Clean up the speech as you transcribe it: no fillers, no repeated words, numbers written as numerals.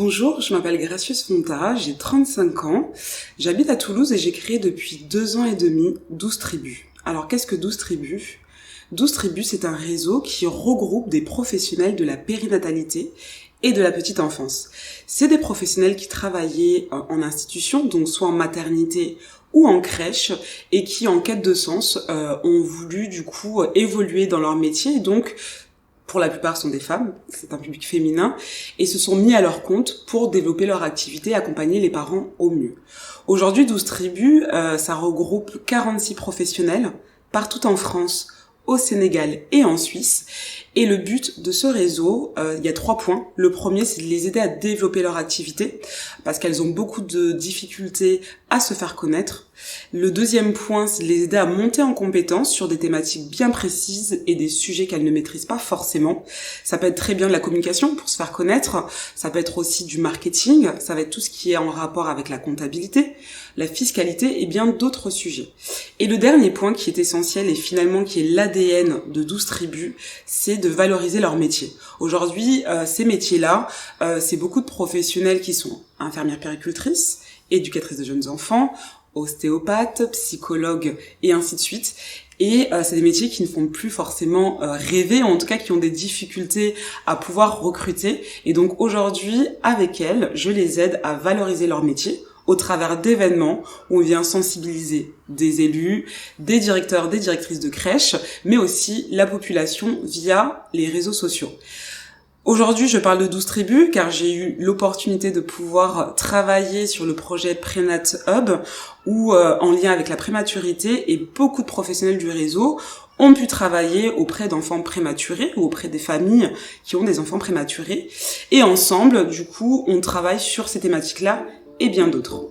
Bonjour, je m'appelle Gracieuse Fonta, j'ai 35 ans, j'habite à Toulouse et j'ai créé depuis 2 ans et demi 12 tribus. Alors qu'est-ce que 12 tribus ? 12 tribus, c'est un réseau qui regroupe des professionnels de la périnatalité et de la petite enfance. C'est des professionnels qui travaillaient en institution, donc soit en maternité ou en crèche, et qui, en quête de sens, ont voulu du coup évoluer dans leur métier, et donc pour la plupart sont des femmes, c'est un public féminin, et se sont mis à leur compte pour développer leur activité et accompagner les parents au mieux. Aujourd'hui, 12 tribus, ça regroupe 46 professionnels partout en France, au Sénégal et en Suisse. Et le but de ce réseau, il y a 3 points. Le premier, c'est de les aider à développer leur activité, parce qu'elles ont beaucoup de difficultés à se faire connaître. Le deuxième point, c'est de les aider à monter en compétences sur des thématiques bien précises et des sujets qu'elles ne maîtrisent pas forcément. Ça peut être très bien de la communication pour se faire connaître, ça peut être aussi du marketing, ça va être tout ce qui est en rapport avec la comptabilité, la fiscalité et bien d'autres sujets. Et le dernier point qui est essentiel et finalement qui est l'ADN de 12 tribus, c'est de valoriser leur métier. Aujourd'hui, ces métiers-là, c'est beaucoup de professionnels qui sont infirmières puéricultrices, éducatrices de jeunes enfants, ostéopathes, psychologues et ainsi de suite. Et c'est des métiers qui ne font plus forcément rêver, en tout cas qui ont des difficultés à pouvoir recruter. Et donc aujourd'hui, avec elles, je les aide à valoriser leur métier au travers d'événements où on vient sensibiliser des élus, des directeurs, des directrices de crèche, mais aussi la population via les réseaux sociaux. Aujourd'hui, je parle de 12 tribus car j'ai eu l'opportunité de pouvoir travailler sur le projet Prénat Hub où, en lien avec la prématurité, et beaucoup de professionnels du réseau ont pu travailler auprès d'enfants prématurés ou auprès des familles qui ont des enfants prématurés. Et ensemble, du coup, on travaille sur ces thématiques-là et bien d'autres.